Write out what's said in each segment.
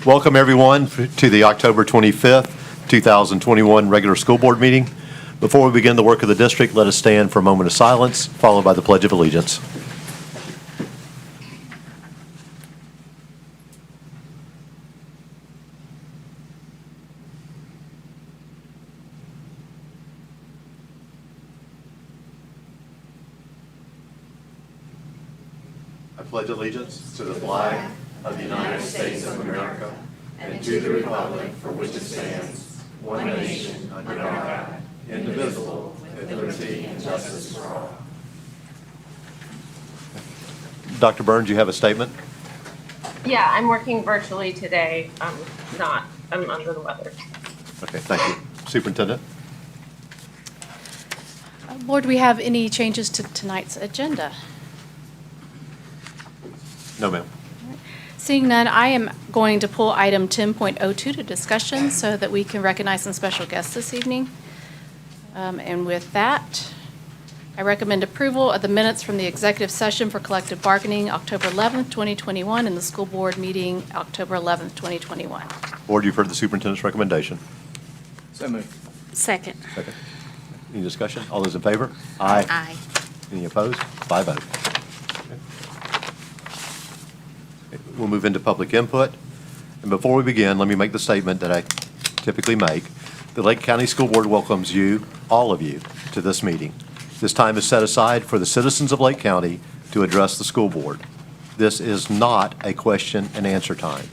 Welcome, everyone, to the October 25th, 2021 regular school board meeting. Before we begin the work of the district, let us stand for a moment of silence, followed by the Pledge of Allegiance. I pledge allegiance to the flag of the United States of America and to the republic for which it stands, one nation, under God, indivisible, with liberty and justice for all. Dr. Burns, you have a statement? Yeah, I'm working virtually today. I'm under the weather. Okay, thank you. Superintendent? Board, do we have any changes to tonight's agenda? No, ma'am. Seeing none, I am going to pull item 10.02 to discussion so that we can recognize some special guests this evening. And with that, I recommend approval of the minutes from the executive session for collective bargaining October 11th, 2021, and the school board meeting October 11th, 2021. Board, you've heard the superintendent's recommendation. So moved. Second. Second. Any discussion? All those in favor? Aye. Aye. Any opposed? 5-0. We'll move into public input. And before we begin, let me make the statement that I typically make. The Lake County School Board welcomes you, all of you, to this meeting. This time is set aside for the citizens of Lake County to address the school board. This is not a question and answer time.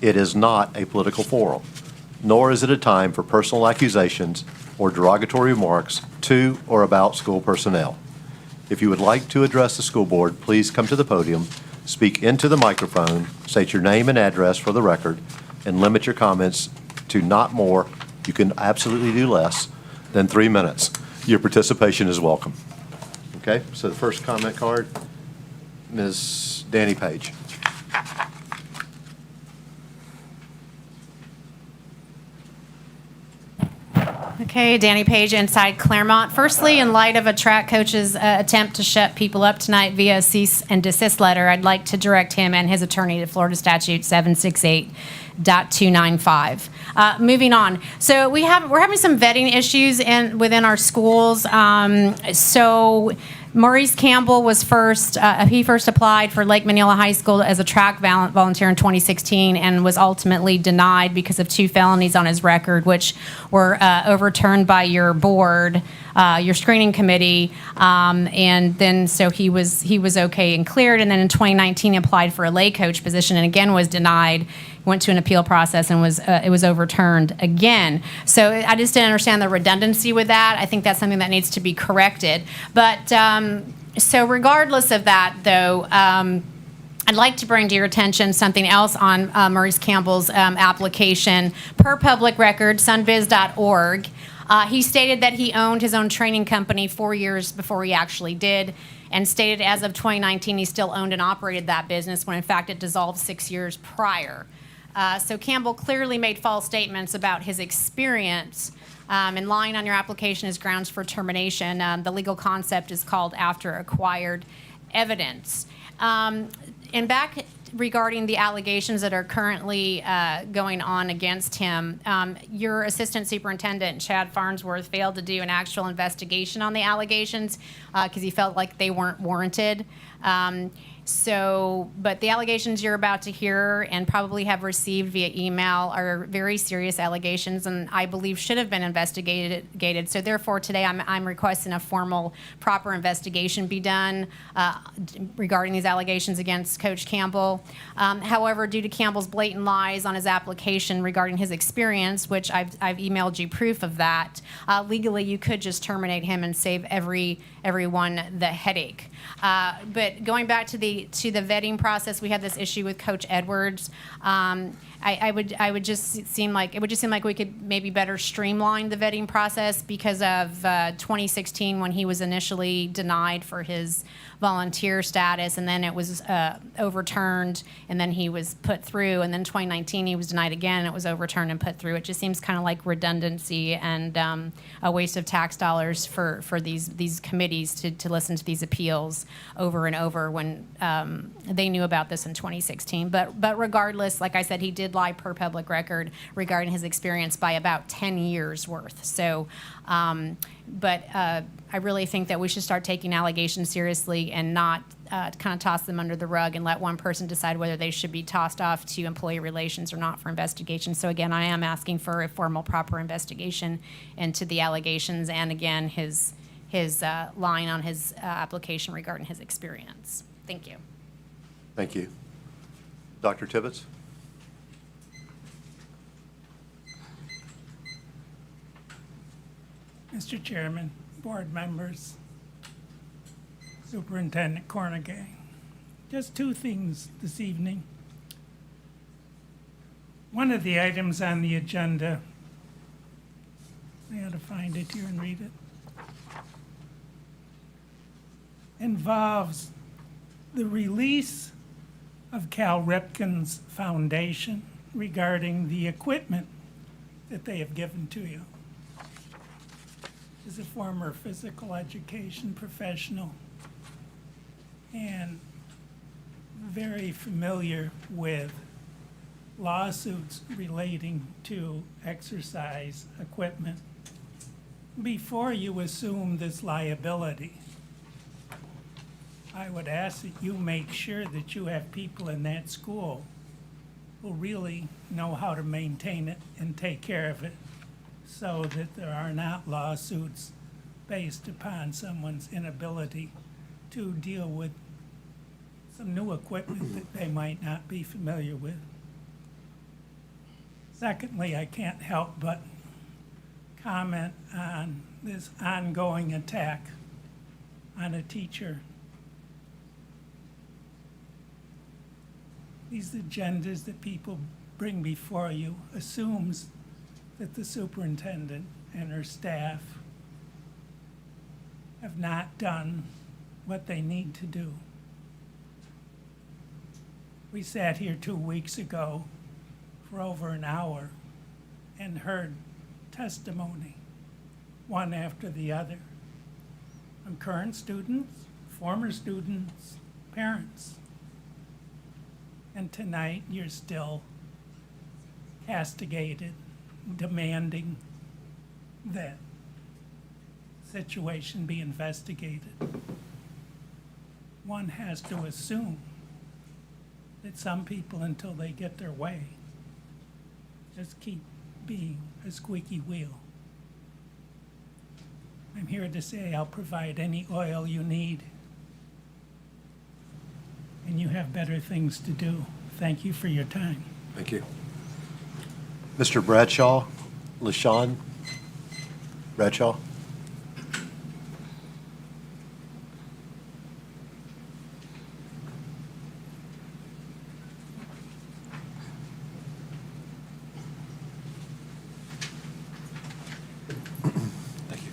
It is not a political forum, nor is it a time for personal accusations or derogatory remarks to or about school personnel. If you would like to address the school board, please come to the podium, speak into the microphone, state your name and address for the record, and limit your comments to not more, you can absolutely do less, than 3 minutes. Your participation is welcome. Okay, so the first comment card, Ms. Danny Page. Okay, Danny Page, Inside Claremont. Firstly, in light of a track coach's attempt to shut people up tonight via a cease and desist letter, I'd like to direct him and his attorney to Florida Statute 768.295. Moving on. So we're having some vetting issues within our schools. So Maurice Campbell was first applied for Lake Manila High School as a track volunteer in 2016 and was ultimately denied because of 2 felonies on his record, which were overturned by your board, your screening committee, and then so he was okay and cleared. And then in 2019 he applied for a lay coach position and again was denied. Went to an appeal process and it was overturned again. So I just didn't understand the redundancy with that. I think that's something that needs to be corrected. But so regardless of that, though, I'd like to bring to your attention something else on Maurice Campbell's application. Per public record, sunbiz.org, he stated that he owned his own training company 4 years before he actually did, and stated as of 2019 he still owned and operated that business when in fact it dissolved 6 years prior. So Campbell clearly made false statements about his experience, and lying on your application is grounds for termination. The legal concept is called after acquired evidence. And back regarding the allegations that are currently going on against him, your assistant superintendent, Chad Farnsworth, failed to do an actual investigation on the allegations because he felt like they weren't warranted. But the allegations you're about to hear and probably have received via email are very serious allegations and I believe should have been investigated. So therefore today I'm requesting a formal, proper investigation be done regarding these allegations against Coach Campbell. However, due to Campbell's blatant lies on his application regarding his experience, which I've emailed you proof of that, legally you could just terminate him and save everyone the headache. But going back to the vetting process, we had this issue with Coach Edwards. It would just seem like we could maybe better streamline the vetting process because of 2016 when he was initially denied for his volunteer status, and then it was overturned, and then he was put through, and then 2019 he was denied again, and it was overturned and put through. It just seems kind of like redundancy and a waste of tax dollars for these committees to listen to these appeals over and over when they knew about this in 2016. But regardless, like I said, he did lie per public record regarding his experience by about 10 years worth. So, I really think that we should start taking allegations seriously and not kind of toss them under the rug and let one person decide whether they should be tossed off to employee relations or not for investigation. So again, I am asking for a formal, proper investigation into the allegations and again, his line on his application regarding his experience. Thank you. Thank you. Dr. Tibbetts? Mr. Chairman, board members, Superintendent Cornegay. Just two things this evening. One of the items on the agenda, I had to find it here and read it, involves the release of Cal Ripken's foundation regarding the equipment that they have given to you. As a former physical education professional and very familiar with lawsuits relating to exercise equipment, before you assume this liability, I would ask that you make sure that you have people in that school who really know how to maintain it and take care of it, so that there are not lawsuits based upon someone's inability to deal with some new equipment that they might not be familiar with. Secondly, I can't help but comment on this ongoing attack on a teacher. These agendas that people bring before you assumes that the superintendent and her staff have not done what they need to do. We sat here 2 weeks ago for over an hour and heard testimony, one after the other, from current students, former students, parents. And tonight, you're still castigated, demanding that situation be investigated. One has to assume that some people, until they get their way, just keep being a squeaky wheel. I'm here to say I'll provide any oil you need, and you have better things to do. Thank you for your time. Thank you. Mr. Bradshaw, LaShawn Bradshaw? Thank you.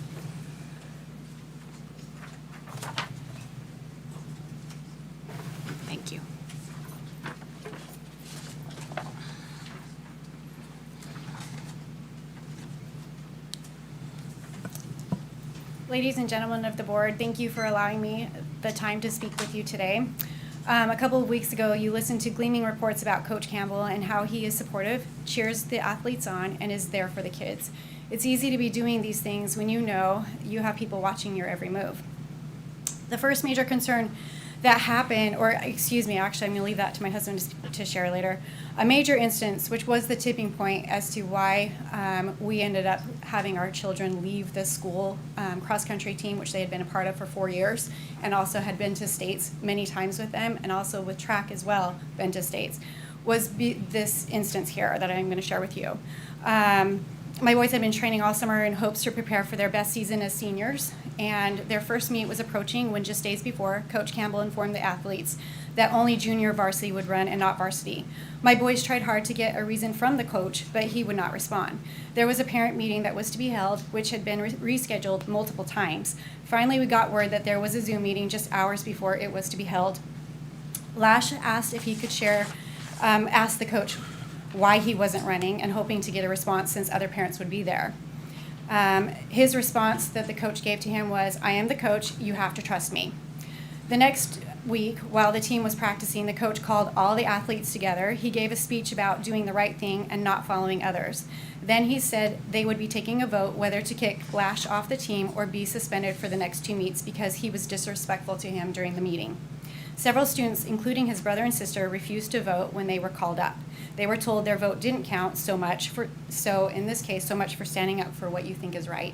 Thank you. Ladies and gentlemen of the board, thank you for allowing me the time to speak with you today. A couple of weeks ago, you listened to gleaming reports about Coach Campbell and how he is supportive, cheers the athletes on, and is there for the kids. It's easy to be doing these things when you know you have people watching your every move. The first major concern that happened, or excuse me, actually I'm going to leave that to my husband to share later. A major instance, which was the tipping point as to why we ended up having our children leave the school cross-country team, which they had been a part of for 4 years, and also had been to states many times with them, and also with track as well, been to states, was this instance here that I'm going to share with you. My boys had been training all summer in hopes to prepare for their best season as seniors, and their first meet was approaching when just days before, Coach Campbell informed the athletes that only junior varsity would run and not varsity. My boys tried hard to get a reason from the coach, but he would not respond. There was a parent meeting that was to be held, which had been rescheduled multiple times. Finally, we got word that there was a Zoom meeting just hours before it was to be held. Lash asked if he could ask the coach why he wasn't running, and hoping to get a response since other parents would be there. His response that the coach gave to him was, "I am the coach, you have to trust me." The next week, while the team was practicing, the coach called all the athletes together. He gave a speech about doing the right thing and not following others. Then he said they would be taking a vote whether to kick Lash off the team or be suspended for the next 2 meets because he was disrespectful to him during the meeting. Several students, including his brother and sister, refused to vote when they were called up. They were told their vote didn't count so much for standing up for what you think is right.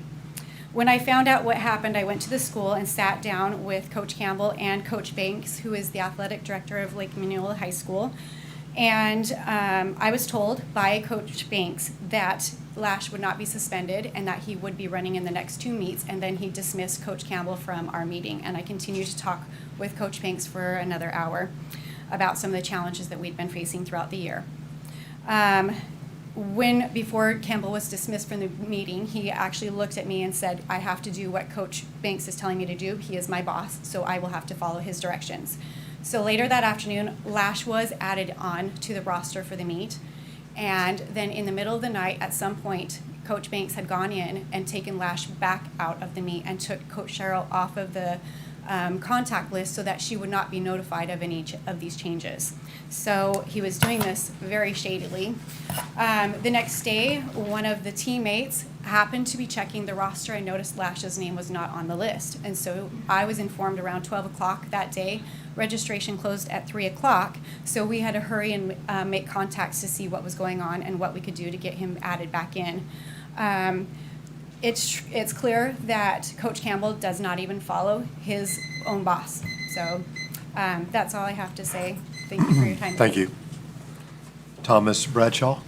When I found out what happened, I went to the school and sat down with Coach Campbell and Coach Banks, who is the athletic director of Lake Mineola High School. And I was told by Coach Banks that Lash would not be suspended and that he would be running in the next 2 meets, and then he dismissed Coach Campbell from our meeting. And I continued to talk with Coach Banks for another hour about some of the challenges that we'd been facing throughout the year. Before Campbell was dismissed from the meeting, he actually looked at me and said, I have to do what Coach Banks is telling me to do. He is my boss, so I will have to follow his directions. So later that afternoon, Lash was added on to the roster for the meet. And then in the middle of the night, at some point, Coach Banks had gone in and taken Lash back out of the meet and took Coach Cheryl off of the contact list so that she would not be notified of any of these changes. So he was doing this very shadily. The next day, one of the teammates happened to be checking the roster and noticed Lash's name was not on the list. And so I was informed around 12 o'clock that day. Registration closed at 3 o'clock, so we had to hurry and make contacts to see what was going on and what we could do to get him added back in. It's clear that Coach Campbell does not even follow his own boss. So that's all I have to say. Thank you for your time. Thank you. Thomas Bradshaw?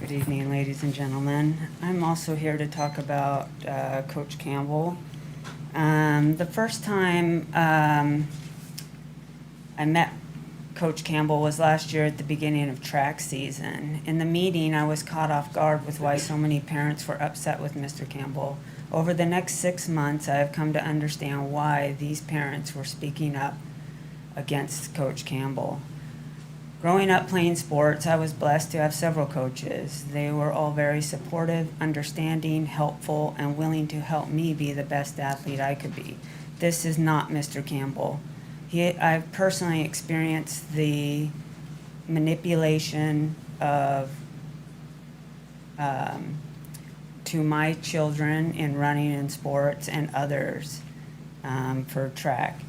Good evening, ladies and gentlemen. I'm also here to talk about Coach Campbell. The first time I met Coach Campbell was last year at the beginning of track season. In the meeting, I was caught off guard with why so many parents were upset with Mr. Campbell. Over the next 6 months, I have come to understand why these parents were speaking up against Coach Campbell. Growing up playing sports, I was blessed to have several coaches. They were all very supportive, understanding, helpful, and willing to help me be the best athlete I could be. This is not Mr. Campbell. I've personally experienced the manipulation of to my children in running and sports and others for track.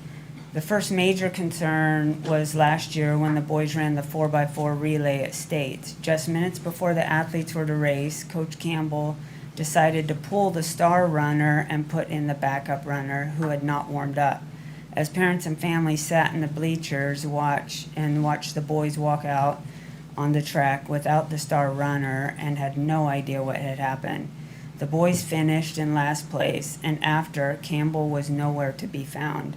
The first major concern was last year when the boys ran the 4x4 relay at States. Just minutes before the athletes were to race, Coach Campbell decided to pull the star runner and put in the backup runner who had not warmed up. As parents and families sat in the bleachers watched the boys walk out on the track without the star runner and had no idea what had happened. The boys finished in last place, and after, Campbell was nowhere to be found.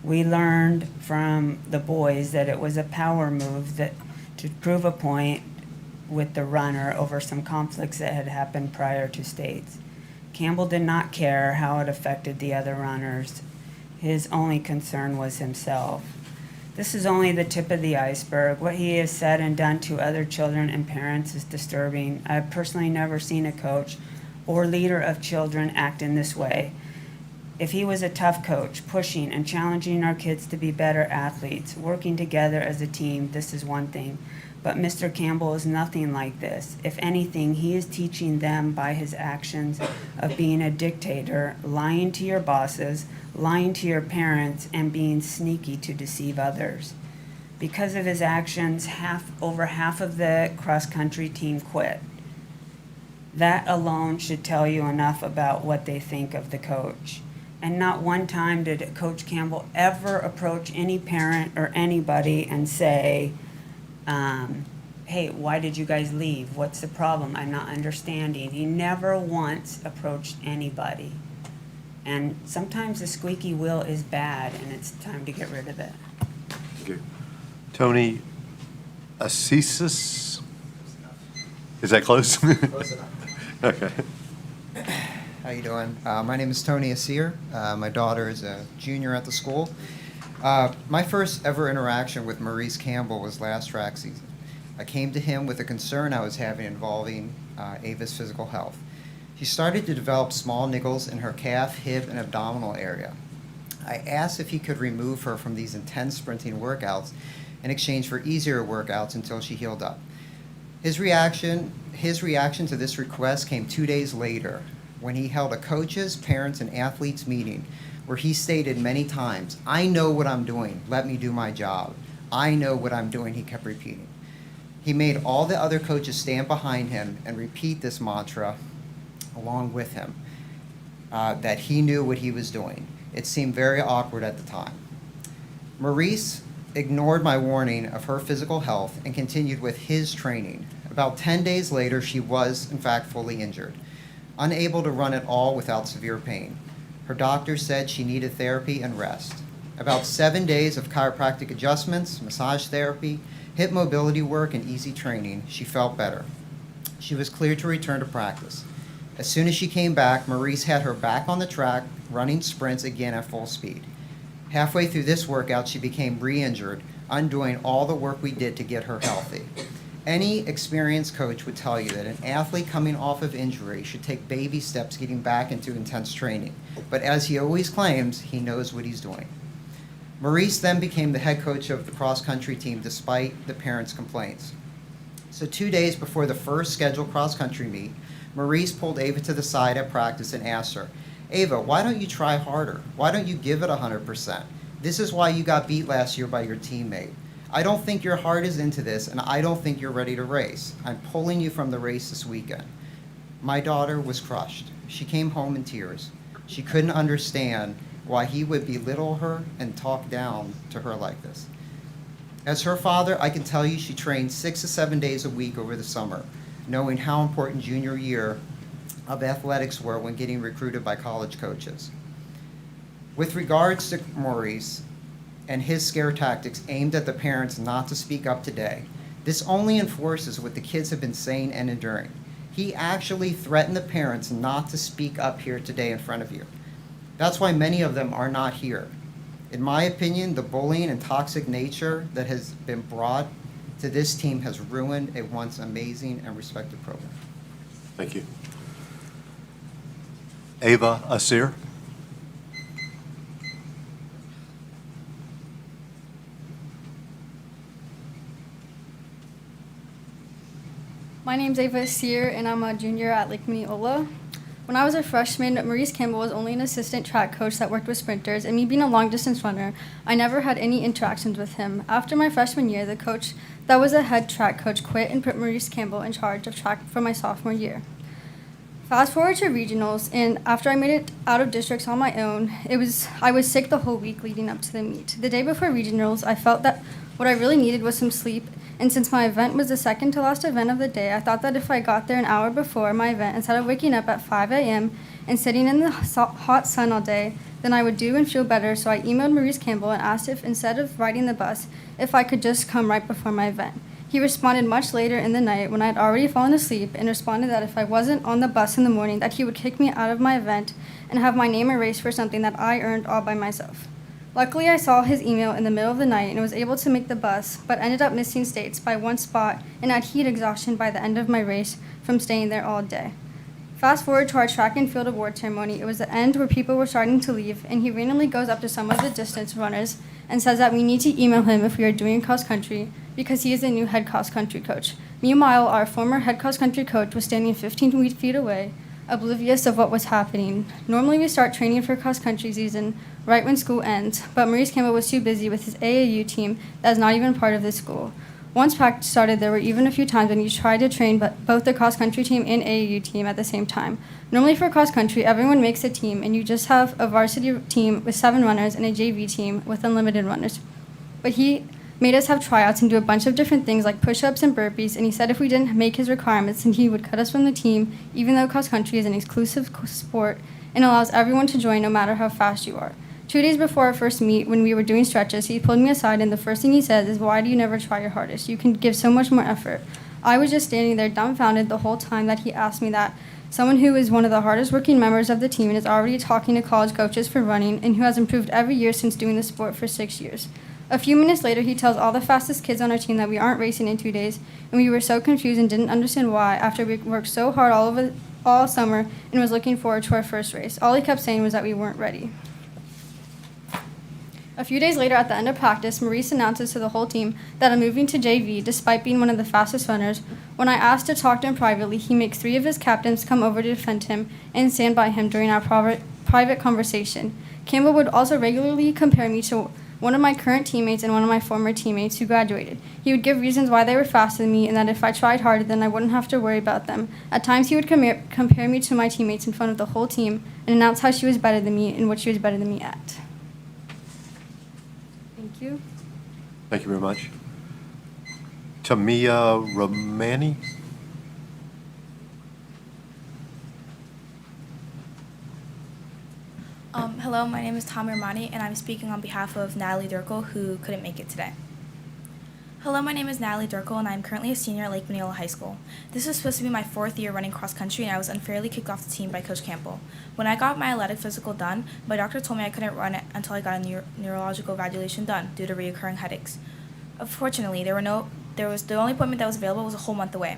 We learned from the boys that it was a power move to prove a point with the runner over some conflicts that had happened prior to States. Campbell did not care how it affected the other runners. His only concern was himself. This is only the tip of the iceberg. What he has said and done to other children and parents is disturbing. I've personally never seen a coach or leader of children act in this way. If he was a tough coach, pushing and challenging our kids to be better athletes, working together as a team, this is one thing. But Mr. Campbell is nothing like this. If anything, he is teaching them by his actions of being a dictator, lying to your bosses, lying to your parents, and being sneaky to deceive others. Because of his actions, over half of the cross-country team quit. That alone should tell you enough about what they think of the coach. And not one time did Coach Campbell ever approach any parent or anybody and say, hey, why did you guys leave? What's the problem? I'm not understanding. He never once approached anybody. And sometimes the squeaky wheel is bad, and it's time to get rid of it. Thank you. Tony Asisis? Is that close? Close enough. Okay. How you doing? My name is Tony Asir. My daughter is a junior at the school. My first ever interaction with Maurice Campbell was last track season. I came to him with a concern I was having involving Ava's physical health. She started to develop small niggles in her calf, hip, and abdominal area. I asked if he could remove her from these intense sprinting workouts in exchange for easier workouts until she healed up. His reaction to this request came 2 days later when he held a coaches, parents, and athletes meeting where he stated many times, "I know what I'm doing, let me do my job. I know what I'm doing," he kept repeating. He made all the other coaches stand behind him and repeat this mantra along with him, that he knew what he was doing. It seemed very awkward at the time. Maurice ignored my warning of her physical health and continued with his training. About 10 days later, she was, in fact, fully injured, unable to run at all without severe pain. Her doctor said she needed therapy and rest. About 7 days of chiropractic adjustments, massage therapy, hip mobility work, and easy training, she felt better. She was cleared to return to practice. As soon as she came back, Maurice had her back on the track, running sprints again at full speed. Halfway through this workout, she became re-injured, undoing all the work we did to get her healthy. Any experienced coach would tell you that an athlete coming off of injury should take baby steps getting back into intense training. But as he always claims, he knows what he's doing. Maurice then became the head coach of the cross-country team despite the parents' complaints. So 2 days before the first scheduled cross-country meet, Maurice pulled Ava to the side at practice and asked her, "Ava, why don't you try harder? Why don't you give it 100%? This is why you got beat last year by your teammate. I don't think your heart is into this, and I don't think you're ready to race. I'm pulling you from the race this weekend." My daughter was crushed. She came home in tears. She couldn't understand why he would belittle her and talk down to her like this. As her father, I can tell you she trained 6 to 7 days a week over the summer, knowing how important junior year of athletics were when getting recruited by college coaches. With regards to Maurice and his scare tactics aimed at the parents not to speak up today, this only enforces what the kids have been saying and enduring. He actually threatened the parents not to speak up here today in front of you. That's why many of them are not here. In my opinion, the bullying and toxic nature that has been brought to this team has ruined a once amazing and respected program. Thank you. Ava Asir. My name's Ava Asir, and I'm a junior at Lake Minneola. When I was a freshman, Maurice Campbell was only an assistant track coach that worked with sprinters, and me being a long-distance runner, I never had any interactions with him. After my freshman year, the coach that was a head track coach quit and put Maurice Campbell in charge of track for my sophomore year. Fast forward to regionals, and after I made it out of districts on my own, I was sick the whole week leading up to the meet. The day before regionals, I felt that what I really needed was some sleep, and since my event was the second to last event of the day, I thought that if I got there an hour before my event, instead of waking up at 5 a.m. and sitting in the hot sun all day, then I would do and feel better. So I emailed Maurice Campbell and asked if, instead of riding the bus, if I could just come right before my event. He responded much later in the night when I had already fallen asleep, and responded that if I wasn't on the bus in the morning, that he would kick me out of my event and have my name erased for something that I earned all by myself. Luckily, I saw his email in the middle of the night and was able to make the bus, but ended up missing states by one spot and had heat exhaustion by the end of my race from staying there all day. Fast forward to our track and field award ceremony. It was the end where people were starting to leave, and he randomly goes up to some of the distance runners and says that we need to email him if we are doing cross country because he is the new head cross country coach. Meanwhile, our former head cross country coach was standing 15 feet away, oblivious of what was happening. Normally we start training for cross country season right when school ends, but Maurice Campbell was too busy with his AAU team that is not even part of the school. Once practice started, there were even a few times when he tried to train both the cross country team and AAU team at the same time. Normally for cross country, everyone makes a team, and you just have a varsity team with 7 runners and a JV team with unlimited runners. But he made us have tryouts and do a bunch of different things like push-ups and burpees, and he said if we didn't make his requirements, then he would cut us from the team, even though cross country is an exclusive sport and allows everyone to join no matter how fast you are. 2 days before our first meet, when we were doing stretches, he pulled me aside, and the first thing he says is, "Why do you never try your hardest? You can give so much more effort." I was just standing there dumbfounded the whole time that he asked me that, someone who is one of the hardest working members of the team and is already talking to college coaches for running and who has improved every year since doing the sport for 6 years. A few minutes later, he tells all the fastest kids on our team that we aren't racing in 2 days, and we were so confused and didn't understand why after we worked so hard all summer and was looking forward to our first race. All he kept saying was that we weren't ready. A few days later, at the end of practice, Maurice announces to the whole team that I'm moving to JV despite being one of the fastest runners. When I asked to talk to him privately, he makes 3 of his captains come over to defend him and stand by him during our private conversation. Campbell would also regularly compare me to one of my current teammates and one of my former teammates who graduated. He would give reasons why they were faster than me and that if I tried harder, then I wouldn't have to worry about them. At times, he would compare me to my teammates in front of the whole team and announce how she was better than me and what she was better than me at. Thank you. Thank you very much. Tamia Romani? Hello, my name is Tommy Romani, and I'm speaking on behalf of Natalie Durkle, who couldn't make it today. Hello, my name is Natalie Durkle, and I'm currently a senior at Lake Minneola High School. This was supposed to be my 4th year running cross country, and I was unfairly kicked off the team by Coach Campbell. When I got my athletic physical done, my doctor told me I couldn't run it until I got a neurological evaluation done due to recurring headaches. Unfortunately, the only appointment that was available was a whole month away.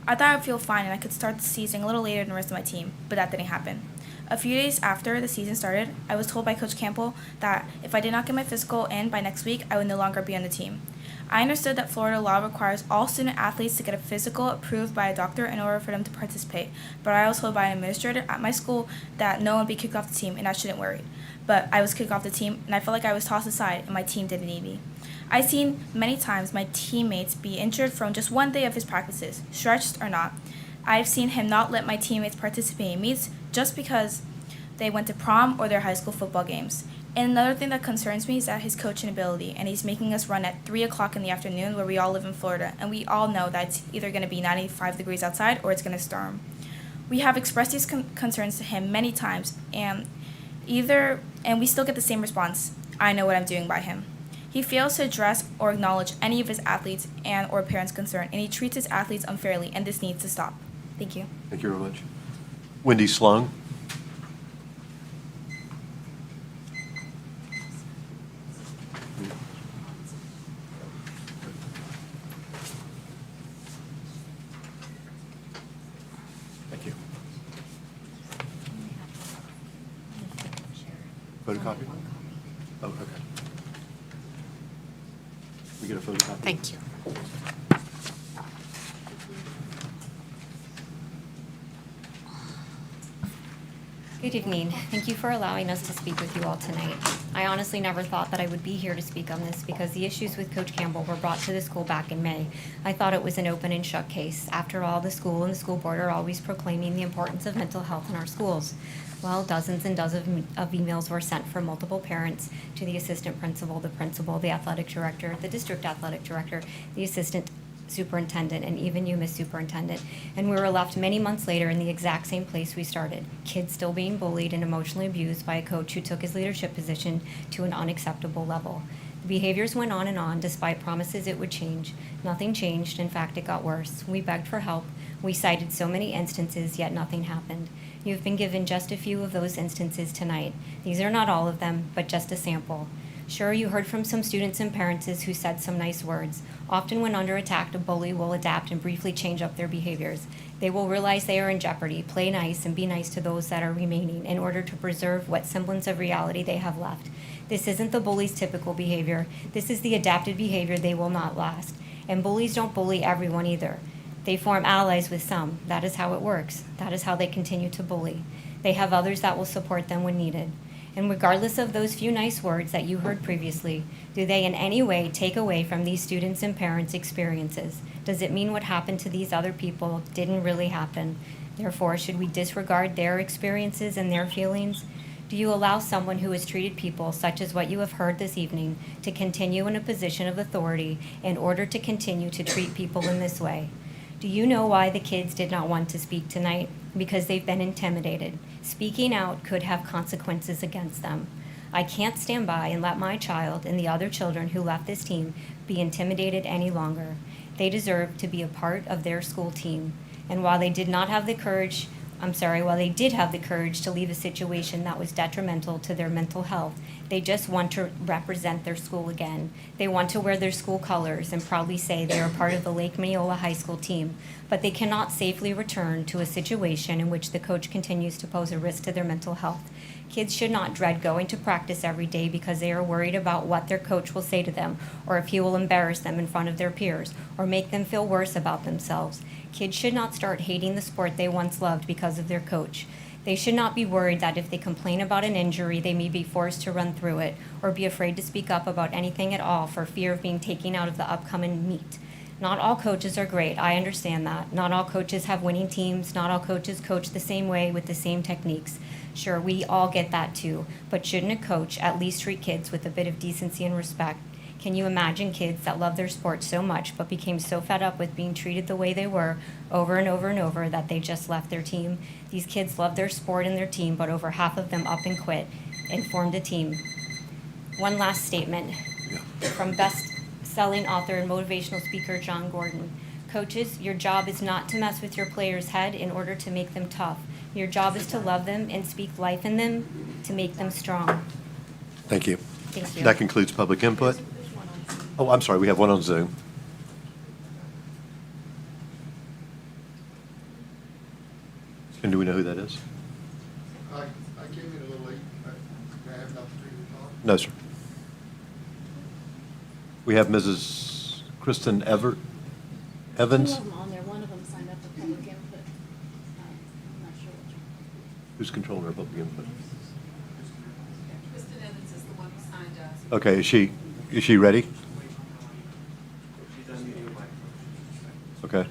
I thought I would feel fine and I could start the season a little later than the rest of my team, but that didn't happen. A few days after the season started, I was told by Coach Campbell that if I did not get my physical in by next week, I would no longer be on the team. I understood that Florida law requires all student athletes to get a physical approved by a doctor in order for them to participate, but I was told by an administrator at my school that no one would be kicked off the team and I shouldn't worry. But I was kicked off the team and I felt like I was tossed aside and my team didn't need me. I've seen many times my teammates be injured from just one day of his practices, stretched or not. I've seen him not let my teammates participate in meets just because they went to prom or their high school football games. And another thing that concerns me is that his coaching ability, and he's making us run at 3 o'clock in the afternoon where we all live in Florida, and we all know that it's either going to be 95 degrees outside or it's going to storm. We have expressed these concerns to him many times, and we still get the same response: I know what I'm doing by him. He fails to address or acknowledge any of his athletes and or parents' concern, and he treats his athletes unfairly, and this needs to stop. Thank you. Thank you very much. Wendy Sloan? Thank you. Photocopy? Oh, okay. We get a photocopy? Thank you. Good evening. Thank you for allowing us to speak with you all tonight. I honestly never thought that I would be here to speak on this because the issues with Coach Campbell were brought to the school back in May. I thought it was an open and shut case. After all, the school and the school board are always proclaiming the importance of mental health in our schools. Well, dozens and dozens of emails were sent from multiple parents to the assistant principal, the athletic director, the district athletic director, the assistant superintendent, and even you, Miss Superintendent. And we were left many months later in the exact same place we started. Kids still being bullied and emotionally abused by a coach who took his leadership position to an unacceptable level. The behaviors went on and on despite promises it would change. Nothing changed. In fact, it got worse. We begged for help. We cited so many instances, yet nothing happened. You've been given just a few of those instances tonight. These are not all of them, but just a sample. Sure, you heard from some students and parents who said some nice words. Often when under attack, a bully will adapt and briefly change up their behaviors. They will realize they are in jeopardy, play nice, and be nice to those that are remaining in order to preserve what semblance of reality they have left. This isn't the bully's typical behavior. This is the adapted behavior they will not last. And bullies don't bully everyone either. They form allies with some. That is how it works. That is how they continue to bully. They have others that will support them when needed. And regardless of those few nice words that you heard previously, do they in any way take away from these students' and parents' experiences? Does it mean what happened to these other people didn't really happen? Therefore, should we disregard their experiences and their feelings? Do you allow someone who has treated people, such as what you have heard this evening, to continue in a position of authority in order to continue to treat people in this way? Do you know why the kids did not want to speak tonight? Because they've been intimidated. Speaking out could have consequences against them. I can't stand by and let my child and the other children who left this team be intimidated any longer. They deserve to be a part of their school team. And while they did not have the courage while they did have the courage to leave a situation that was detrimental to their mental health, they just want to represent their school again. They want to wear their school colors and proudly say they are part of the Lake Mineola High School team, but they cannot safely return to a situation in which the coach continues to pose a risk to their mental health. Kids should not dread going to practice every day because they are worried about what their coach will say to them, or if he will embarrass them in front of their peers, or make them feel worse about themselves. Kids should not start hating the sport they once loved because of their coach. They should not be worried that if they complain about an injury, they may be forced to run through it, or be afraid to speak up about anything at all for fear of being taken out of the upcoming meet. Not all coaches are great, I understand that. Not all coaches have winning teams, not all coaches coach the same way with the same techniques. Sure, we all get that too, but shouldn't a coach at least treat kids with a bit of decency and respect? Can you imagine kids that love their sport so much but became so fed up with being treated the way they were over and over and over that they just left their team? These kids love their sport and their team, but over half of them up and quit and formed a team. One last statement from best-selling author and motivational speaker John Gordon. Coaches, your job is not to mess with your players' head in order to make them tough. Your job is to love them and speak life in them to make them strong. Thank you. Thank you. That concludes public input. Oh, I'm sorry, we have one on Zoom. And do we know who that is? I came in a little late. I have an opportunity to talk. No, sir. We have Mrs. Kristen Evans. Two of them on there, one of them signed up for public input. I'm not sure which one. Who's controlling our public input? Kristen Evans is the one who signed up. Okay, is she ready? Okay.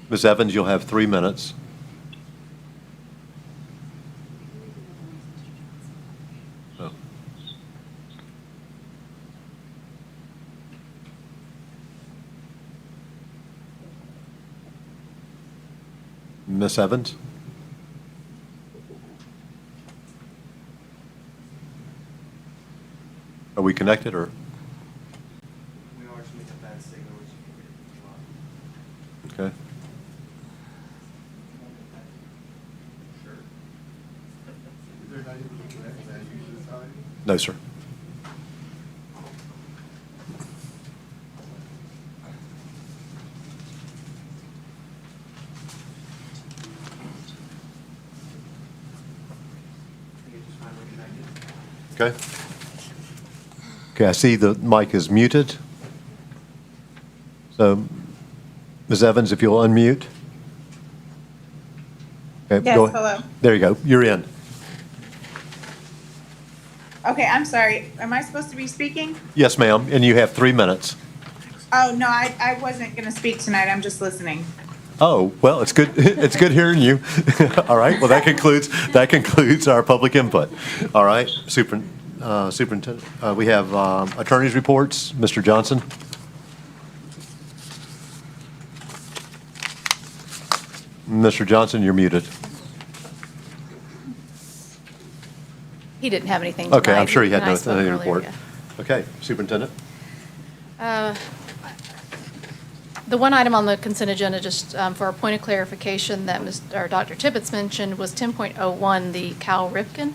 Ms. Evans, you'll have 3 minutes. Oh. Ms. Evans? Are we connected, or? We are actually a bad signal, which you can get. Okay. Sure. They're not able to connect as usual this time? No, sir. Okay. Okay, I see the mic is muted. So, Ms. Evans, if you'll unmute. Okay, Yes, go- hello. There you go. You're in. Okay, I'm sorry. Am I supposed to be speaking? Yes, ma'am, and you have 3 minutes. Oh, no, I wasn't going to speak tonight. I'm just listening. Oh, well, it's good, it's good hearing you. All right, well, that concludes our public input. All right, Superintendent, we have attorney's reports. Mr. Johnson? Mr. Johnson, you're muted. He didn't have anything Okay, I'm tonight. sure he had And I no spoke earlier, report. yeah. Okay, Superintendent? The one item on the consent agenda, just for a point of clarification that Dr. Tibbetts mentioned, was 10.01, the Cal Ripken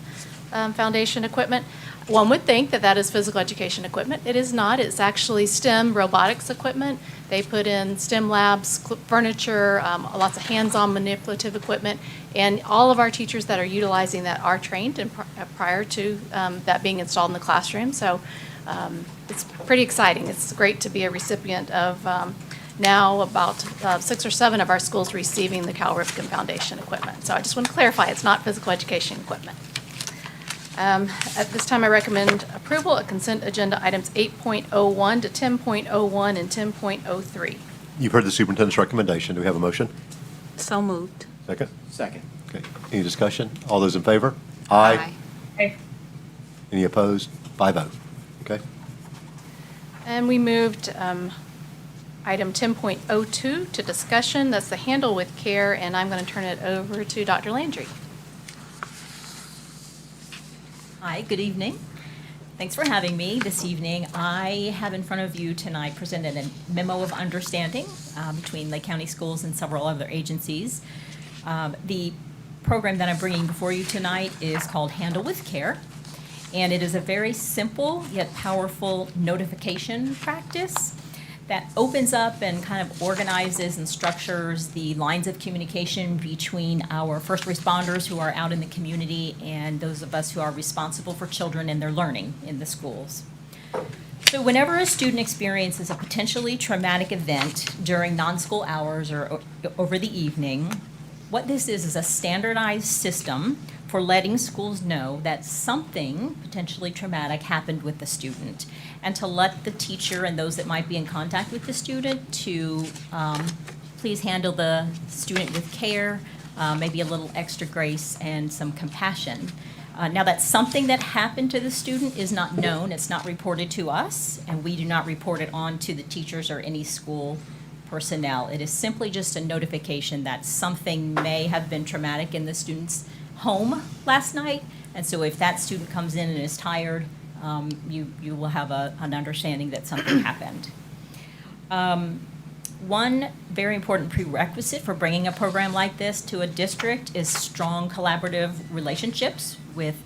Foundation equipment. One would think that that is physical education equipment. It is not. It's actually STEM robotics equipment. They put in STEM labs, furniture, lots of hands-on manipulative equipment, and all of our teachers that are utilizing that are trained and prior to that being installed in the classroom. So it's pretty exciting. It's great to be a recipient of now about 6 or 7 of our schools receiving the Cal Ripken Foundation equipment. So I just want to clarify, it's not physical education equipment. At this time, I recommend approval of consent agenda items 8.01 to 10.01 and 10.03. You've heard the superintendent's recommendation. Do we have a motion? So moved. Second? Second. Okay, any discussion? All those in favor? Aye. Okay. Any opposed? By vote. Okay? And we moved item 10.02 to discussion. That's the handle with care, and I'm going to turn it over to Dr. Landry. Hi, good evening. Thanks for having me this evening. I have in front of you tonight presented a memo of understanding between Lake County Schools and several other agencies. The program that I'm bringing before you tonight is called Handle with Care, and it is a very simple yet powerful notification practice that opens up and kind of organizes and structures the lines of communication between our first responders who are out in the community and those of us who are responsible for children and their learning in the schools. So whenever a student experiences a potentially traumatic event during non-school hours or over the evening, what this is a standardized system for letting schools know that something potentially traumatic happened with the student, and to let the teacher and those that might be in contact with the student to please handle the student with care, maybe a little extra grace and some compassion. Now that something that happened to the student is not known, it's not reported to us, and we do not report it on to the teachers or any school personnel. It is simply just a notification that something may have been traumatic in the student's home last night, and so if that student comes in and is tired, you will have an understanding that something happened. One very important prerequisite for bringing a program like this to a district is strong collaborative relationships with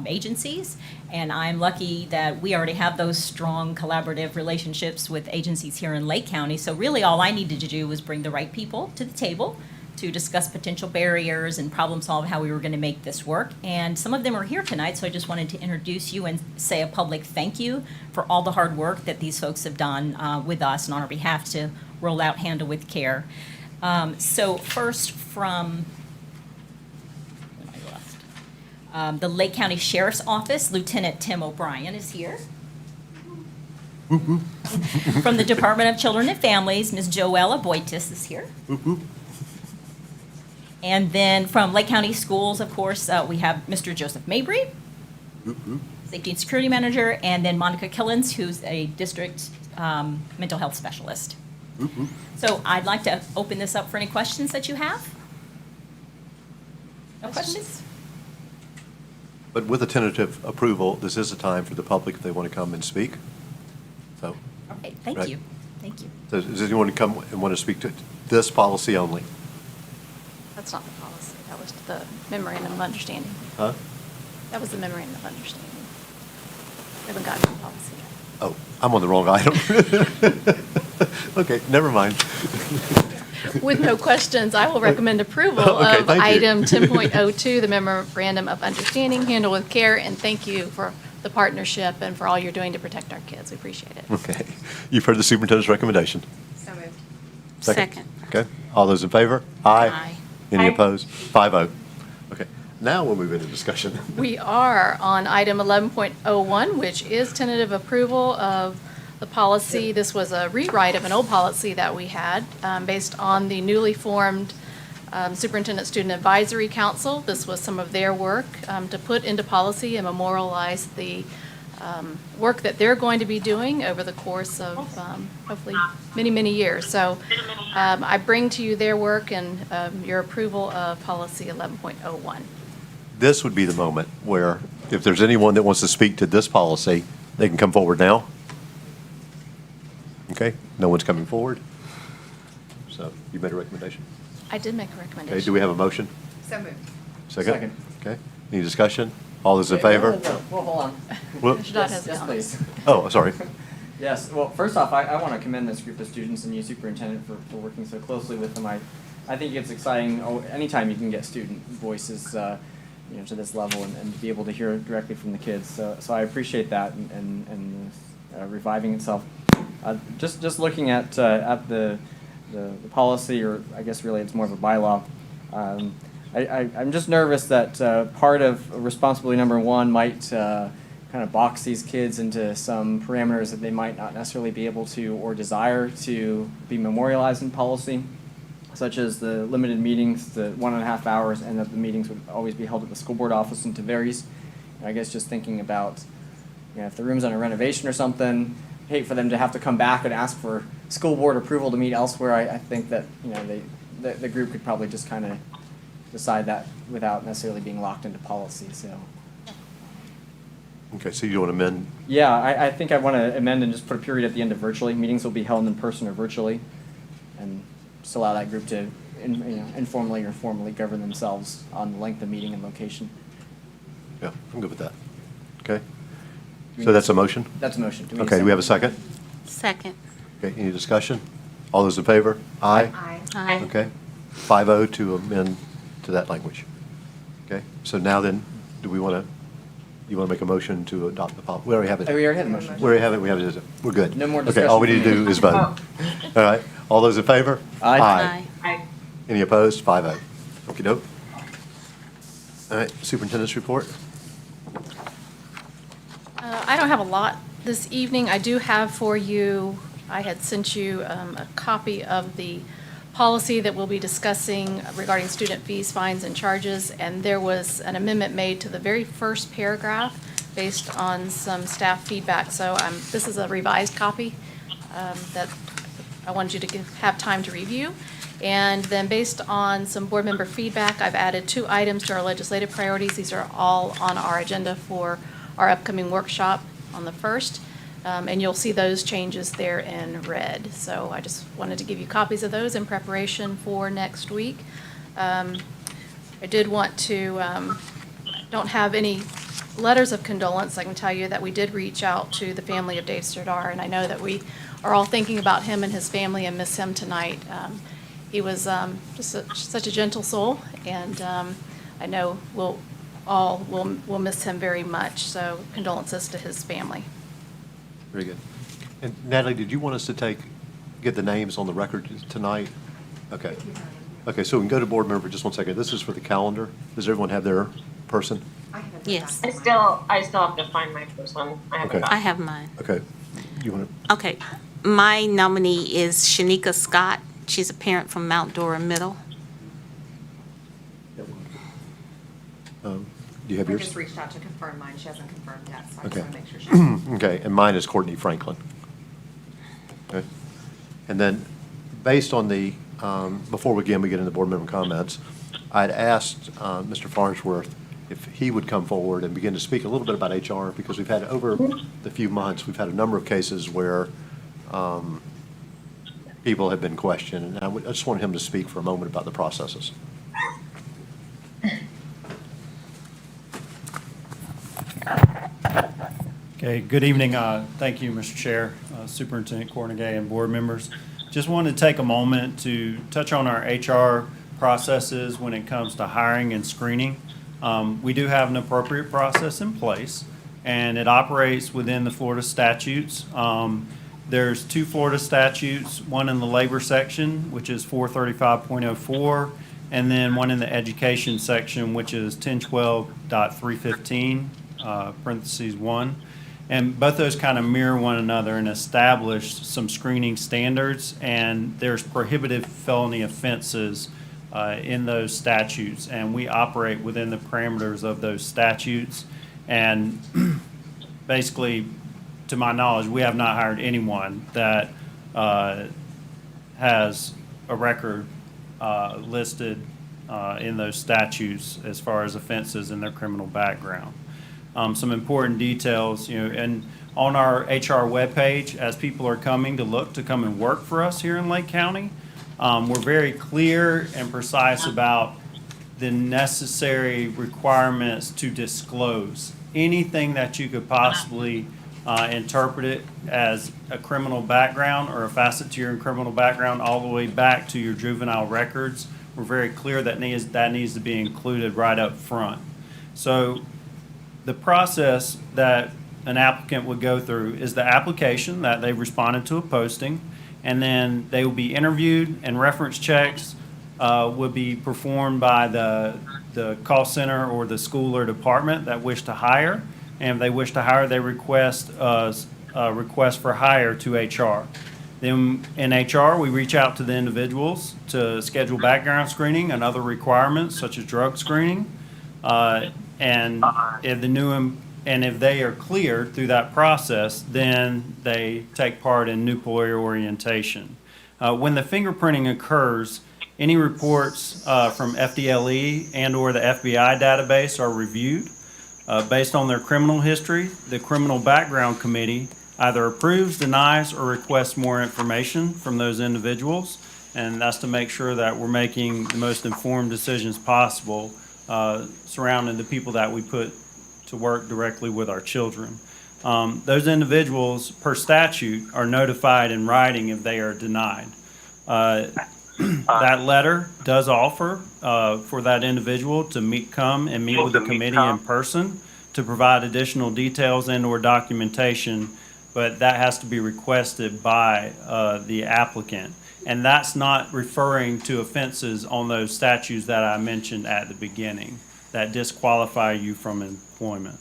agencies, and I'm lucky that we already have those strong collaborative relationships with agencies here in Lake County. So really all I needed to do was bring the right people to the table to discuss potential barriers and problem solve how we were going to make this work. And some of them are here tonight, so I just wanted to introduce you and say a public thank you for all the hard work that these folks have done with us and on our behalf to roll out Handle with Care. So first from the Lake County Sheriff's Office, Lieutenant Tim O'Brien is here. From the Department of Children and Families, Ms. Joella Boitis is here. And then from Lake County Schools, of course, we have Mr. Joseph Mabry, Safety and Security Manager, and then Monica Killens, who's a district mental health specialist. So I'd like to open this up for any questions that you have. No questions? But with a tentative approval, this is a time for the public if they want to come and speak. So. Okay, thank Right. you. Thank you. So does anyone come and want to speak to this policy only? That's not the policy. That was the memorandum of understanding. Huh? That was the memorandum of understanding. We haven't gotten to the policy yet. Oh, I'm on the wrong item. Okay, never mind. With no questions, I will recommend approval Okay, of thank you. item 10.02, the memorandum of understanding, Handle with Care, and thank you for the partnership and for all you're doing to protect our kids. We appreciate it. Okay. You've heard the superintendent's recommendation. So moved. Second. Okay. All those in favor? Aye. Aye. Any Aye. opposed? 5-0. Okay. Now we'll move into discussion. We are on item 11.01, which is tentative approval of the policy. This was a rewrite of an old policy that we had based on the newly formed Superintendent Student Advisory Council. This was some of their work to put into policy and memorialize the work that they're going to be doing over the course of hopefully many, many years. So I bring to you their work and your approval of policy 11.01. This would be the moment where if there's anyone that wants to speak to this policy, they can come forward now. Okay, no one's coming forward. So you made a recommendation? I did make a recommendation. Okay, do we have a motion? So moved. Second? Okay, any discussion? All those in favor? No, well, hold on. Well- Mr. Dodd has Yes, comments. please. Oh, sorry. Yes, well, first off, I want to commend this group of students and you, Superintendent, for working so closely with them. I think it's exciting, anytime you can get student voices, to this level and to be able to hear directly from the kids. So I appreciate that and reviving itself. Just looking at the policy, or I guess really it's more of a bylaw. I'm just nervous that part of responsibility number one might kind of box these kids into some parameters that they might not necessarily be able to or desire to be memorialized in policy, such as the limited meetings, the 1.5 hours, and that the meetings would always be held at the school board office and to varies. And I guess just thinking about, if the room's under renovation or something, hate for them to have to come back and ask for school board approval to meet elsewhere. I think that the group could probably just kind of decide that without necessarily being locked into policy. So Okay, so you want to amend? Yeah, I think I want to amend and just put a period at the end of virtually. Meetings will be held in person or virtually, and just allow that group to informally or formally govern themselves on the length of meeting and location. Yeah, I'm good with that. Okay? Do we So need that's a motion? That's a motion. Do we need Okay, do we have a second? Second. Okay, any discussion? All those in favor? Aye? Aye. Okay. 5-0 to amend to that language. Okay, so now then, do we want to, you want to make a motion to adopt the policy? We already have it. We already had the motion. We already have it, we have it, we're good. No more Okay, all we need to discussion. do is vote. All right, all those in favor? Aye. Aye. Any opposed? 5-0. Okey-doke. All right, superintendent's report? I don't have a lot this evening. I do have for you, I had sent you a copy of the policy that we'll be discussing regarding student fees, fines, and charges, and there was an amendment made to the very first paragraph based on some staff feedback. So this is a revised copy that I wanted you to have time to review. And then based on some board member feedback, I've added 2 items to our legislative priorities. These are all on our agenda for our upcoming workshop on the 1st. And you'll see those changes there in red. So I just wanted to give you copies of those in preparation for next week. I did want to, don't have any letters of condolence. I can tell you that we did reach out to the family of Dave Sterdar, and I know that we are all thinking about him and his family and miss him tonight. He was such a gentle soul, and I know we'll miss him very much. So condolences to his family. Very good. And Natalie, did you want us to get the names on the record tonight? Okay. Okay, so we can go to board member for just 1 second. This is for the calendar. Does everyone have their person? Yes. I still have to find my person. I haven't Okay. got I have mine. Okay. You want to? Okay. My nominee is Shanika Scott. She's a parent from Mount Dora Middle. Do you have I yours? just reached out to confirm mine. She hasn't confirmed yet, so I just Okay. want to make sure she. Okay, and mine is Courtney Franklin. Okay. And then, based on the, before we get into board member comments, I'd asked Mr. Farnsworth if he would come forward and begin to speak a little bit about HR, because we've had, over the few months, we've had a number of cases where people have been questioned, and I just wanted him to speak for a moment about the processes. Okay, good evening. Thank you, Mr. Chair, Superintendent Cornegay, and board members. Just wanted to take a moment to touch on our HR processes when it comes to hiring and screening. We do have an appropriate process in place, and it operates within the Florida statutes. There's 2 Florida statutes, one in the labor section, which is 435.04, and then one in the education section, which is 1012.315, parentheses 1. And both those kind of mirror one another and establish some screening standards, and there's prohibitive felony offenses in those statutes, and we operate within the parameters of those statutes. And basically, to my knowledge, we have not hired anyone that has a record listed in those statutes as far as offenses in their criminal background. Some important details, and on our HR webpage, as people are coming to come and work for us here in Lake County, we're very clear and precise about the necessary requirements to disclose anything that you could possibly interpret it as a criminal background or a facet to your criminal background, all the way back to your juvenile records. We're very clear that needs to be included right up front. So the process that an applicant would go through is the application that they've responded to a posting, and then they will be interviewed, and reference checks would be performed by the call center or the school or department that wish to hire. And if they wish to hire, they request a request for hire to HR. Then in HR, we reach out to the individuals to schedule background screening and other requirements such as drug screening. And if they are cleared through that process, then they take part in new employer orientation. When the fingerprinting occurs, any reports from FDLE and/or the FBI database are reviewed. Based on their criminal history, the Criminal Background Committee either approves, denies, or requests more information from those individuals. And that's to make sure that we're making the most informed decisions possible surrounding the people that we put to work directly with our children. Those individuals, per statute, are notified in writing if they are denied. That letter does offer for that individual to come and meet with the committee in person to provide additional details and/or documentation, but that has to be requested by the applicant. And that's not referring to offenses on those statutes that I mentioned at the beginning that disqualify you from employment.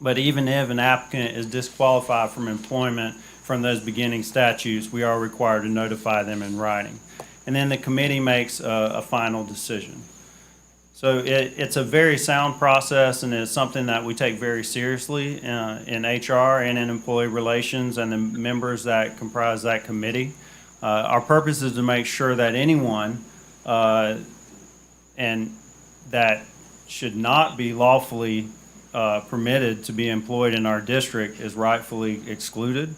But even if an applicant is disqualified from employment from those beginning statutes, we are required to notify them in writing. And then the committee makes a final decision. So it's a very sound process, and it's something that we take very seriously in HR and in employee relations and the members that comprise that committee. Our purpose is to make sure that anyone and that should not be lawfully permitted to be employed in our district is rightfully excluded.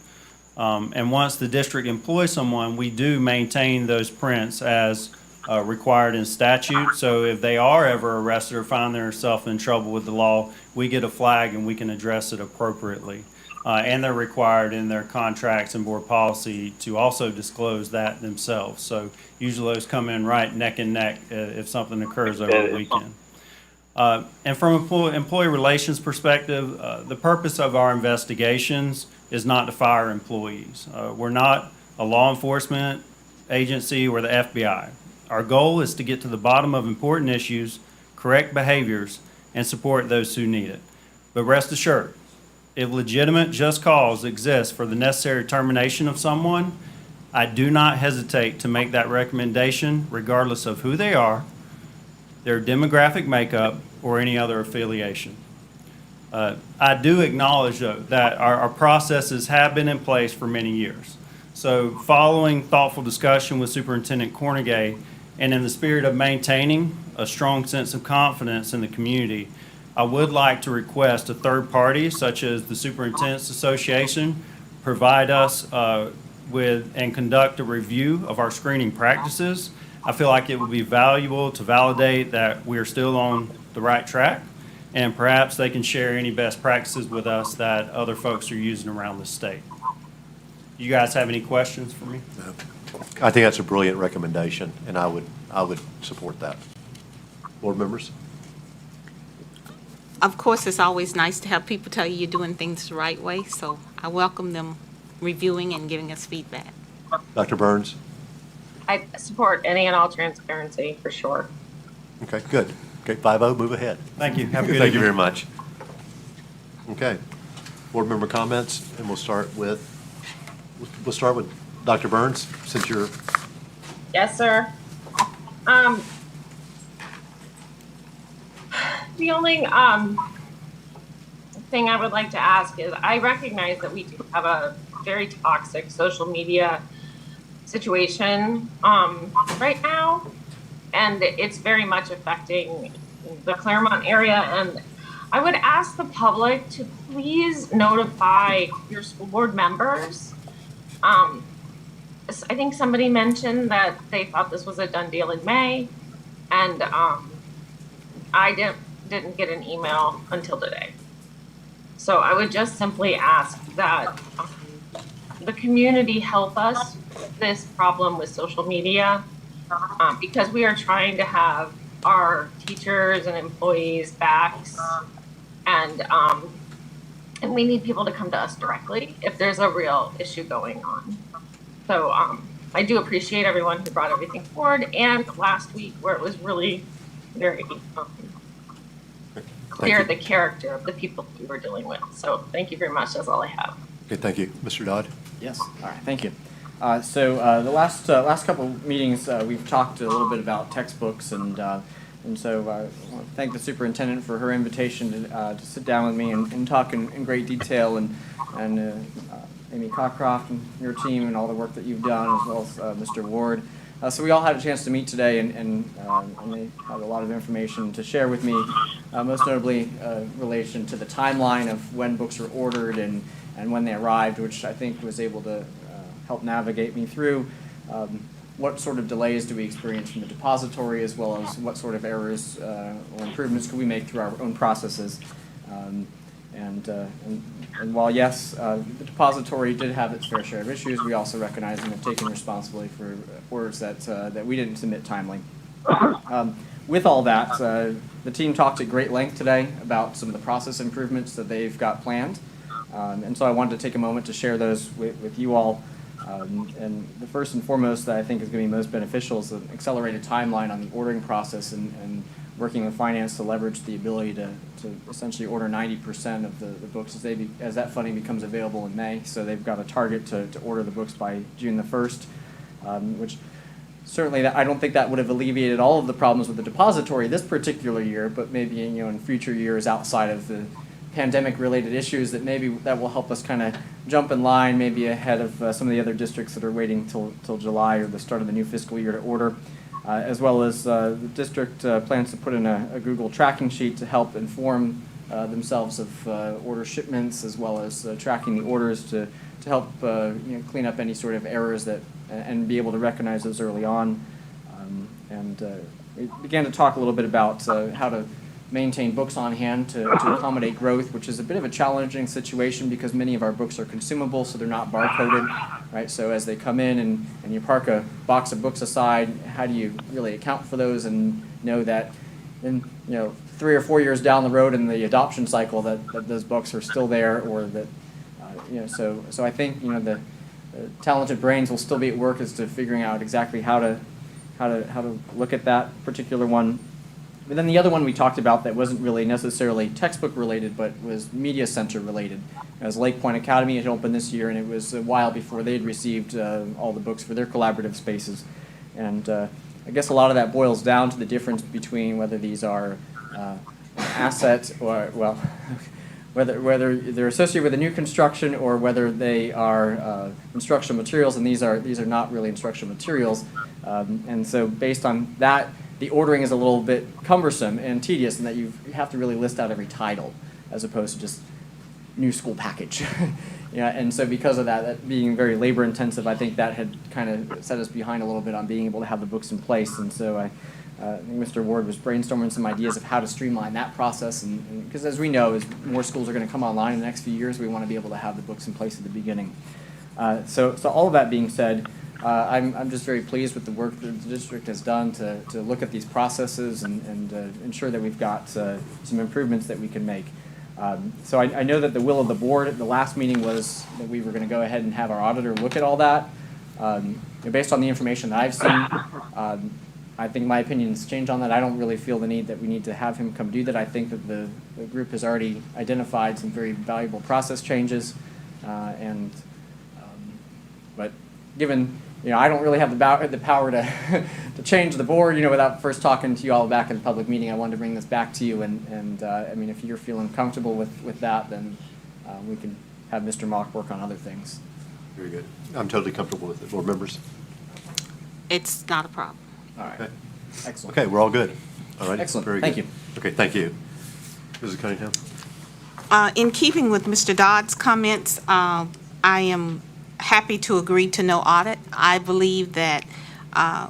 And once the district employs someone, we do maintain those prints as required in statute. So if they are ever arrested or find themselves in trouble with the law, we get a flag and we can address it appropriately. And they're required in their contracts and board policy to also disclose that themselves. So usually those come in right neck and neck if something occurs over the weekend. And from employee relations perspective, the purpose of our investigations is not to fire employees. We're not a law enforcement agency or the FBI. Our goal is to get to the bottom of important issues, correct behaviors, and support those who need it. But rest assured, if legitimate just cause exists for the necessary termination of someone, I do not hesitate to make that recommendation regardless of who they are, their demographic makeup, or any other affiliation. I do acknowledge, though, that our processes have been in place for many years. So following thoughtful discussion with Superintendent Cornegay, and in the spirit of maintaining a strong sense of confidence in the community, I would like to request a third party, such as the Superintendent's Association, provide us with and conduct a review of our screening practices. I feel like it would be valuable to validate that we are still on the right track, and perhaps they can share any best practices with us that other folks are using around the state. You guys have any questions for me? I think that's a brilliant recommendation, and I would support that. Board members? Of course, it's always nice to have people tell you you're doing things the right way, so I welcome them reviewing and giving us feedback. Dr. Burns? I support any and all transparency, for sure. Okay, good. Okay, 5-0, move ahead. Thank you. Have a good Thank you evening. very much. Okay. Board member comments, and we'll start with Dr. Burns, since you're... Yes, sir. The only thing I would like to ask is, I recognize that we do have a very toxic social media situation right now, and it's very much affecting the Claremont area. And I would ask the public to please notify your school board members. I think somebody mentioned that they thought this was a done deal in May, and I didn't get an email until today. So I would just simply ask that the community help us with this problem with social media, because we are trying to have our teachers and employees' backs, and we need people to come to us directly if there's a real issue going on. So I do appreciate everyone who brought everything forward, and last week where it was really very clear the character of the people we were dealing with. So thank you very much. That's all I have. Okay, thank you. Mr. Dodd? Yes, all right, thank you. So the last couple meetings, we've talked a little bit about textbooks, and so I want to thank the superintendent for her invitation to sit down with me and talk in great detail, and Amy Cockcroft and your team and all the work that you've done, as well as Mr. Ward. So we all had a chance to meet today, and they had a lot of information to share with me. most notably relation to the timeline of when books were ordered and when they arrived, which I think was able to help navigate me through what sort of delays do we experience from the depository, as well as what sort of errors or improvements could we make through our own processes. And while, yes, the depository did have its fair share of issues, we also recognize and have taken responsibility for orders that we didn't submit timely. With all that, the team talked at great length today about some of the process improvements that they've got planned. And so I wanted to take a moment to share those with you all. And the first and foremost that I think is going to be most beneficial is an accelerated timeline on the ordering process and working with finance to leverage the ability to essentially order 90% of the books as that funding becomes available in May. So they've got a target to order the books by June the 1st, which certainly I don't think that would have alleviated all of the problems with the depository this particular year, but maybe in future years outside of the pandemic-related issues that maybe that will help us kind of jump in line, maybe ahead of some of the other districts that are waiting till July or the start of the new fiscal year to order, as well as the district plans to put in a Google tracking sheet to help inform themselves of order shipments, as well as tracking the orders to help clean up any sort of errors and be able to recognize those early on. We began to talk a little bit about how to maintain books on hand to accommodate growth, which is a bit of a challenging situation because many of our books are consumable, so they're not barcoded, right? So as they come in and you park a box of books aside, how do you really account for those and know that in 3 or 4 years down the road in the adoption cycle that those books are still there, or that so I think the talented brains will still be at work as to figuring out exactly how to look at that particular one. But then the other one we talked about that wasn't really necessarily textbook related, but was media center related. As Lake Point Academy had opened this year, and it was a while before they had received all the books for their collaborative spaces. And I guess a lot of that boils down to the difference between whether these are assets or, well, whether they're associated with a new construction or whether they are instructional materials, and these are not really instructional materials. And so based on that, the ordering is a little bit cumbersome and tedious in that you have to really list out every title as opposed to just new school package. And so because of that being very labor intensive, I think that had kind of set us behind a little bit on being able to have the books in place. And so I think Mr. Ward was brainstorming some ideas of how to streamline that process. And because as we know, as more schools are going to come online in the next few years, we want to be able to have the books in place at the beginning. So all of that being said, I'm just very pleased with the work that the district has done to look at these processes and ensure that we've got some improvements that we can make. So I know that the will of the board at the last meeting was that we were going to go ahead and have our auditor look at all that. Based on the information that I've seen, I think my opinion's changed on that. I don't really feel the need that we need to have him come do that. I think that the group has already identified some very valuable process changes, but given I don't really have the power to to change the board, without first talking to you all back in the public meeting. I wanted to bring this back to you, and I mean, if you're feeling comfortable with that, then we can have Mr. Mock work on other things. Very good. I'm totally comfortable with it. Board members? It's not a problem. All right. Okay. Excellent. Okay, we're all good. All right. Excellent. Very Thank good. you. Okay, thank you. Mrs. Cunningham? In keeping with Mr. Dodd's comments, I am happy to agree to no audit. I believe that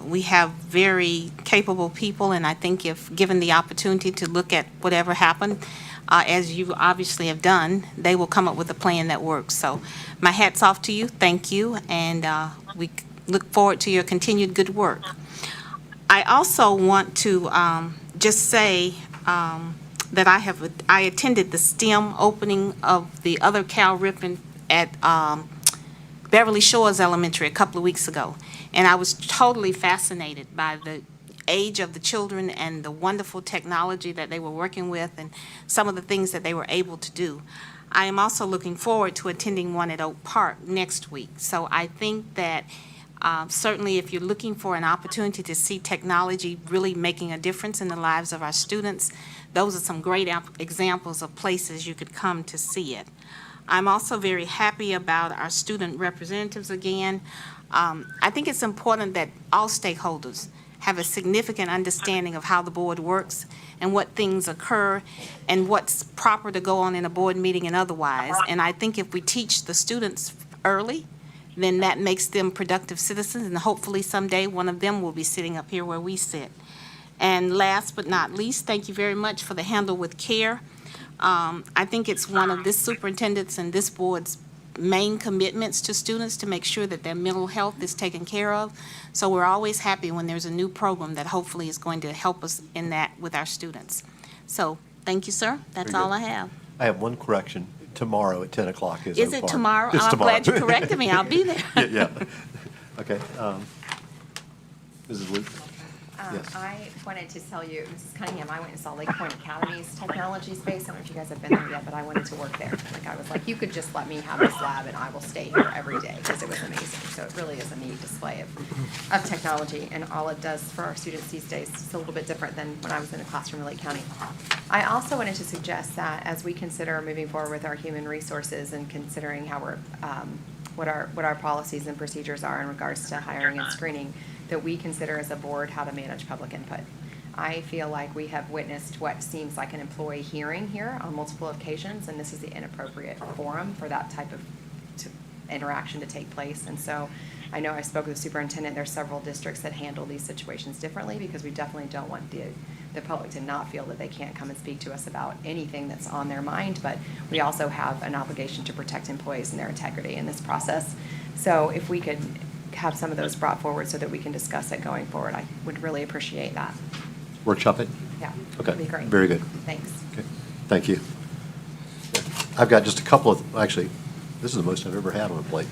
we have very capable people, and I think if given the opportunity to look at whatever happened, as you obviously have done, they will come up with a plan that works. So my hat's off to you. Thank you, and we look forward to your continued good work. I also want to just say that I attended the STEM opening of the other Cal Ripon at Beverly Shores Elementary a couple of weeks ago, and I was totally fascinated by the age of the children and the wonderful technology that they were working with and some of the things that they were able to do. I am also looking forward to attending one at Oak Park next week. So I think that certainly if you're looking for an opportunity to see technology really making a difference in the lives of our students, those are some great examples of places you could come to see it. I'm also very happy about our student representatives again. I think it's important that all stakeholders have a significant understanding of how the board works and what things occur and what's proper to go on in a board meeting and otherwise. And I think if we teach the students early, then that makes them productive citizens, and hopefully someday one of them will be sitting up here where we sit. And last but not least, thank you very much for the Handle with Care. I think it's one of this superintendent's and this board's main commitments to students to make sure that their mental health is taken care of. So we're always happy when there's a new program that hopefully is going to help us in that with our students. So, thank you, sir. That's Very all good. I have. I have one correction. Tomorrow at 10 o'clock is Is Oak it Park. tomorrow? It's I'm tomorrow. glad you corrected me. I'll be there. Yeah. Okay. Mrs. Luke? Yes. I wanted to tell you, Mrs. Cunningham, I went and saw Lake Point Academy's technology space. I don't know if you guys have been there yet, but I wanted to work there. Like, I was like, you could just let me have this lab and I will stay here every day because it was amazing. So it really is a neat display of technology and all it does for our students these days. It's a little bit different than when I was in a classroom in Lake County. I also wanted to suggest that as we consider moving forward with our human resources and considering how we're, what our policies and procedures are in regards to hiring and screening, that we consider as a board how to manage public input. I feel like we have witnessed what seems like an employee hearing here on multiple occasions, and this is the inappropriate forum for that type of interaction to take place. And so I know I spoke with the superintendent. There's several districts that handle these situations differently because we definitely don't want the public to not feel that they can't come and speak to us about anything that's on their mind, but we also have an obligation to protect employees and their integrity in this process. So if we could have some of those brought forward so that we can discuss it going forward, I would really appreciate that. Workshop it? Yeah. Okay. That'd be great. Very good. Thanks. Okay. Thank you. I've got just a couple of, actually, this is the most I've ever had on a plate.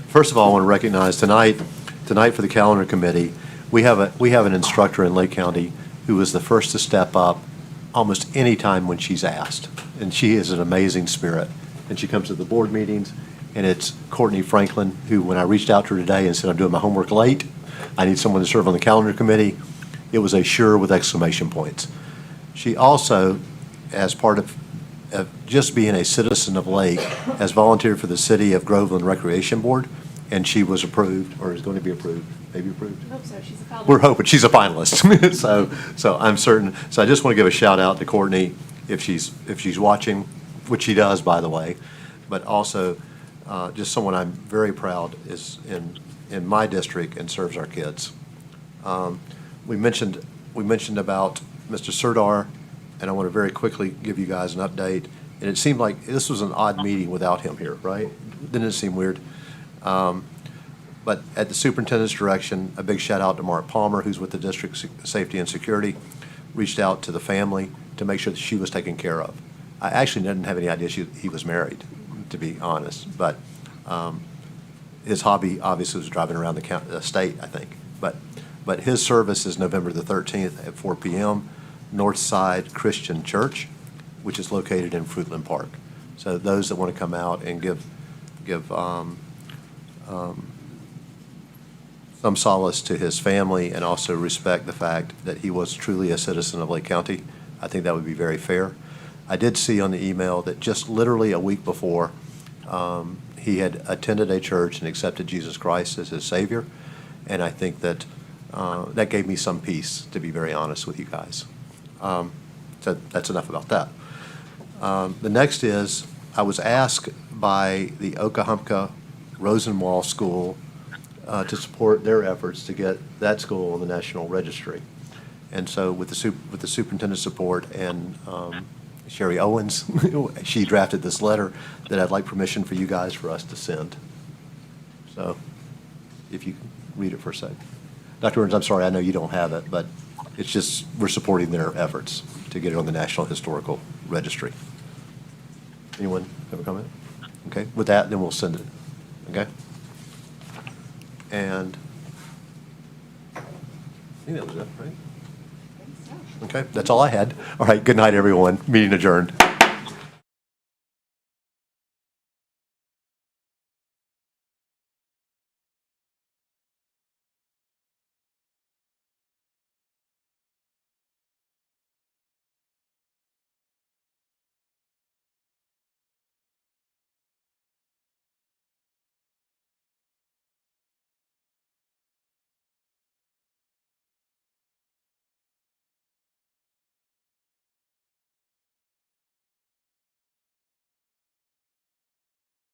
First of all, I want to recognize tonight for the calendar committee, we have an instructor in Lake County who was the first to step up almost any time when she's asked. And she is an amazing spirit. And she comes to the board meetings, and it's Courtney Franklin, who, when I reached out to her today and said, I'm doing my homework late, I need someone to serve on the calendar committee, it was a sure with exclamation points. She also, as part of just being a citizen of Lake, has volunteered for the City of Groveland Recreation Board, and she was approved, or is going to be approved, maybe approved? I hope so. She's a finalist. We're hoping. She's a finalist. So I'm certain. So I just want to give a shout out to Courtney if she's watching, which she does, by the way, but also just someone I'm very proud is in my district and serves our kids. We mentioned about Mr. Serdar, and I want to very quickly give you guys an update. And it seemed like this was an odd meeting without him here, right? Didn't it seem weird? But at the superintendent's direction, a big shout out to Mark Palmer, who's with the district safety and security, reached out to the family to make sure that she was taken care of. I actually didn't have any idea he was married, to be honest, but his hobby obviously was driving around the state, I think. But his service is November the 13th at 4 p.m., Northside Christian Church, which is located in Fruitland Park. So those that want to come out and give some solace to his family and also respect the fact that he was truly a citizen of Lake County, I think that would be very fair. I did see on the email that just literally a week before, he had attended a church and accepted Jesus Christ as his Savior, and I think that that gave me some peace, to be very honest with you guys. So that's enough about that. The next is, I was asked by the Okahumpka Rosenwall School to support their efforts to get that school on the National Registry. And so with the superintendent's support and Sherry Owens, she drafted this letter that I'd like permission for us to send. So if you can read it for a sec. Dr. Owens, I'm sorry, I know you don't have it, but it's just, we're supporting their efforts to get it on the National Historical Registry. Anyone have a comment? Okay, with that, then we'll send it, okay? And I think that was it, right? Okay, that's all I had. All right, good night, everyone. Meeting adjourned.